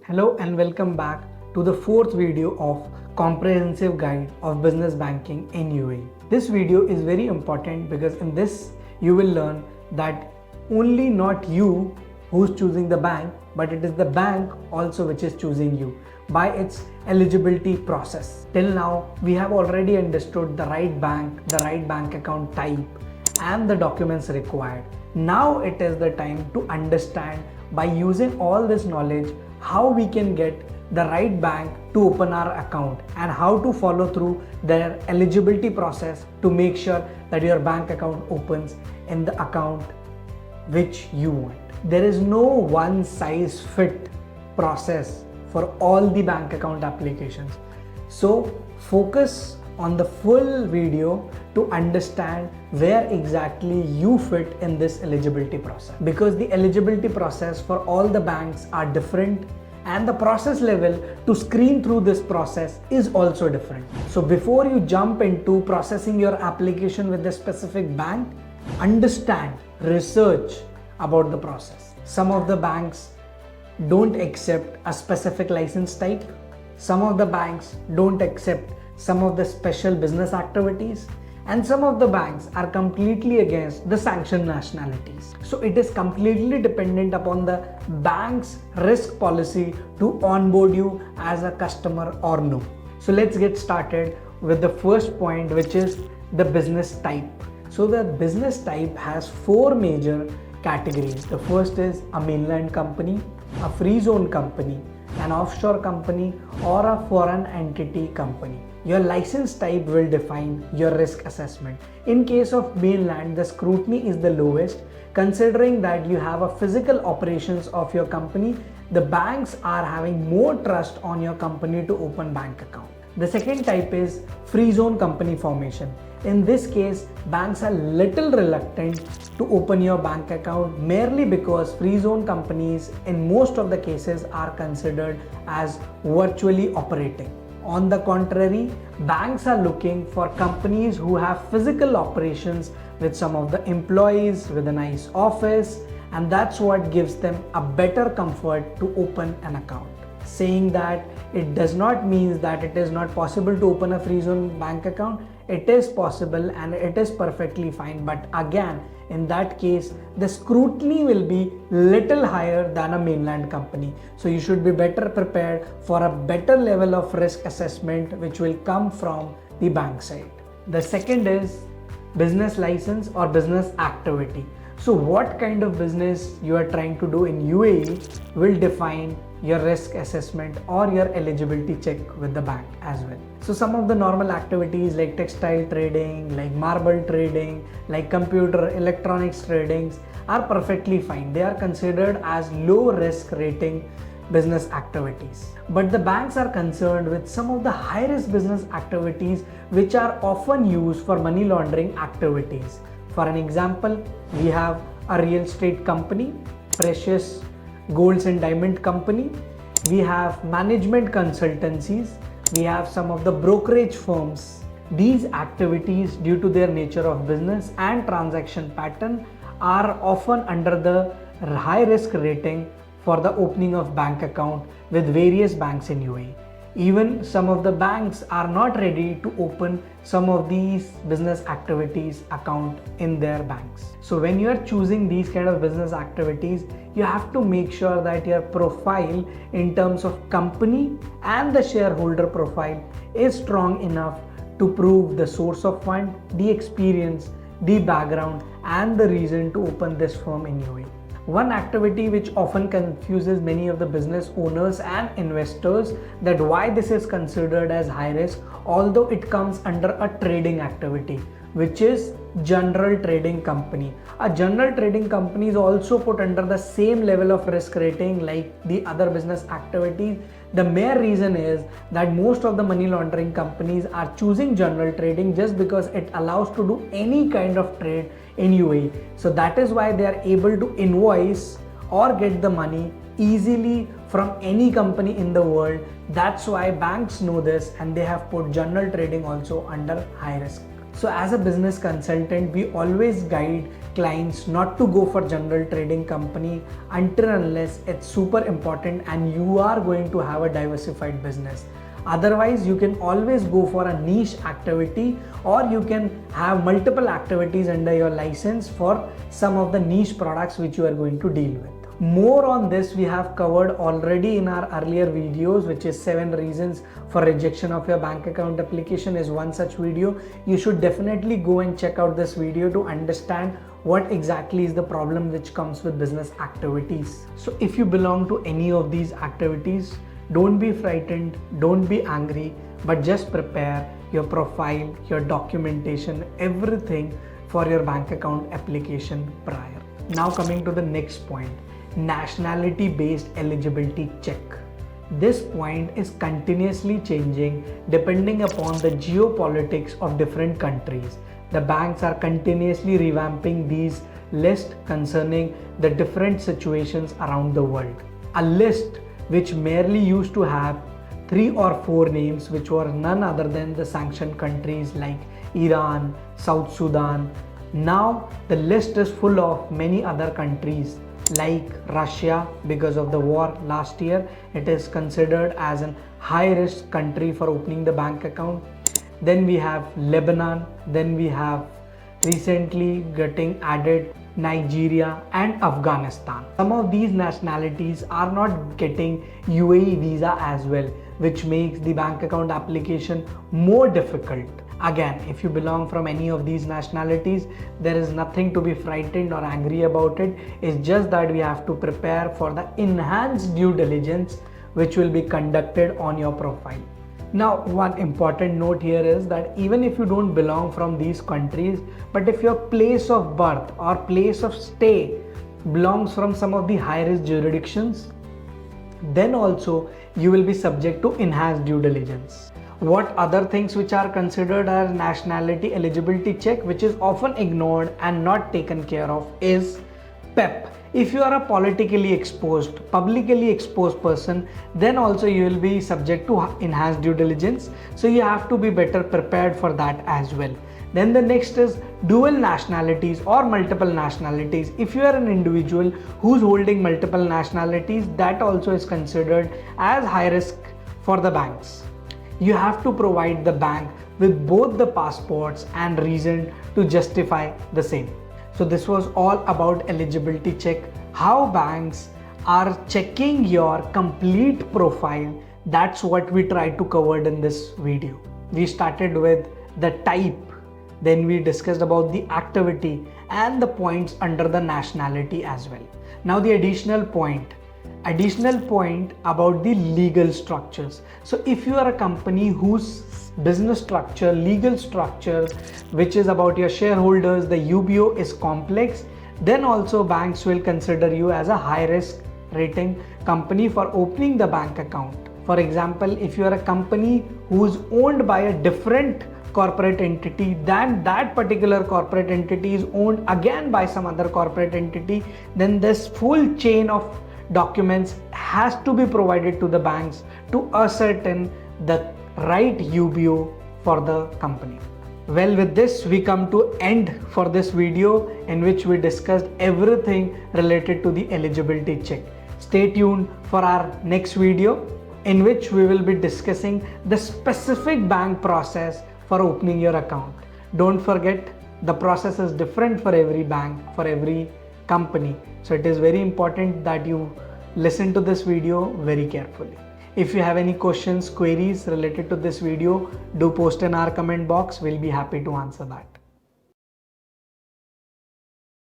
Hello and welcome back to the fourth video of Comprehensive Guide of Business Banking in UAE. This video is very important because in this you will learn that only not you who's choosing the bank, but it is the bank also which is choosing you by its eligibility process. Till now we have already understood the right bank account type and the documents required. Now it is the time to understand by using all this knowledge how we can get the right bank to open our account and how to follow through their eligibility process to make sure that your bank account opens in the account which you want. There is no one size fit process for all the bank account applications. So focus on the full video to understand where exactly you fit in this eligibility process, because the eligibility process for all the banks are different and the process level to screen through this process is also different. So before you jump into processing your application with a specific bank, understand, research about the process. Some of the banks don't accept a specific license type. Some of the banks don't accept some of the special business activities, and some of the banks are completely against the sanctioned nationalities. So it is completely dependent upon the bank's risk policy to onboard you as a customer or no. So let's get started with the first point, which is the business type. So the business type has four major categories. The first is a mainland company, a free zone company, an offshore company, or a foreign entity company. Your license type will define your risk assessment. In case of mainland, the scrutiny is the lowest. Considering that you have a physical operations of your company, the banks are having more trust on your company to open bank account. The second type is free zone company formation. In this case, banks are little reluctant to open your bank account merely because free zone companies in most of the cases are considered as virtually operating. On the contrary, banks are looking for companies who have physical operations with some of the employees, with a nice office, and that's what gives them a better comfort to open an account. Saying that it does not mean that it is not possible to open a free zone bank account. It is possible and it is perfectly fine, but again, in that case, the scrutiny will be little higher than a mainland company. So you should be better prepared for a better level of risk assessment which will come from the bank side. The second is business license or business activity. So what kind of business you are trying to do in UAE will define your risk assessment or your eligibility check with the bank as well. So some of the normal activities like textile trading, like marble trading, like computer electronics tradings are perfectly fine. They are considered as low risk rating business activities. But the banks are concerned with some of the high risk business activities which are often used for money laundering activities. For an example, we have a real estate company, precious golds and diamond company, we have management consultancies, we have some of the brokerage firms. These activities, due to their nature of business and transaction pattern, are often under the high risk rating for the opening of bank account with various banks in UAE. Even some of the banks are not ready to open some of these business activities account in their banks. So when you are choosing these kind of business activities, you have to make sure that your profile in terms of company and the shareholder profile is strong enough to prove the source of fund, the experience, the background, and the reason to open this firm in UAE. One activity which often confuses many of the business owners and investors, that why this is considered as high risk, although it comes under a trading activity, which is general trading company. A general trading company is also put under the same level of risk rating like the other business activities. The mere reason is that most of the money laundering companies are choosing general trading just because it allows to do any kind of trade in UAE. So that is why they are able to invoice or get the money easily from any company in the world. That's why banks know this and they have put general trading also under high risk. So as a business consultant, we always guide clients not to go for general trading company until unless it's super important and you are going to have a diversified business. Otherwise, you can always go for a niche activity, or you can have multiple activities under your license for some of the niche products which you are going to deal with. More on this we have covered already in our earlier videos, which is 7 reasons for rejection of your bank account application is one such video. You should definitely go and check out this video to understand what exactly is the problem which comes with business activities. So if you belong to any of these activities, don't be frightened, don't be angry, but just prepare your profile, your documentation, everything for your bank account application prior. Now coming to the next point, nationality-based eligibility check. This point is continuously changing depending upon the geopolitics of different countries. The banks are continuously revamping these lists concerning the different situations around the world. A list which merely used to have 3 or 4 names, which were none other than the sanctioned countries like Iran, South Sudan. Now the list is full of many other countries like Russia. Because of the war last year, it is considered as an high risk country for opening the bank account. Then we have Lebanon, then we have recently getting added Nigeria and Afghanistan. Some of these nationalities are not getting UAE visa as well, which makes the bank account application more difficult. Again, if you belong from any of these nationalities, there is nothing to be frightened or angry about it. It's just that we have to prepare for the enhanced due diligence which will be conducted on your profile. Now, one important note here is that even if you don't belong from these countries, but if your place of birth or place of stay belongs from some of the high-risk jurisdictions, then also you will be subject to enhanced due diligence. What other things which are considered as nationality eligibility check, which is often ignored and not taken care of, is PEP. If you are a publicly exposed person, then also you will be subject to enhanced due diligence. So you have to be better prepared for that as well. Then the next is dual nationalities or multiple nationalities. If you are an individual who's holding multiple nationalities, that also is considered as high risk for the banks. You have to provide the bank with both the passports and reason to justify the same. So this was all about eligibility check, how banks are checking your complete profile. That's what we tried to cover in this video. We started with the type, then we discussed about the activity and the points under the nationality as well. Now the additional point about the legal structures. So if you are a company whose business structure, legal structure, which is about your shareholders, the UBO is complex, then also banks will consider you as a high risk rating company for opening the bank account. For example, if you are a company who's owned by a different corporate entity, then that particular corporate entity is owned again by some other corporate entity, then this full chain of documents has to be provided to the banks to ascertain the right UBO for the company. Well, with this we come to end for this video in which we discussed everything related to the eligibility check. Stay tuned for our next video in which we will be discussing the specific bank process for opening your account. Don't forget, the process is different for every bank, for every company. So it is very important that you listen to this video very carefully. If you have any questions, queries related to this video, do post in our comment box. We'll be happy to answer that.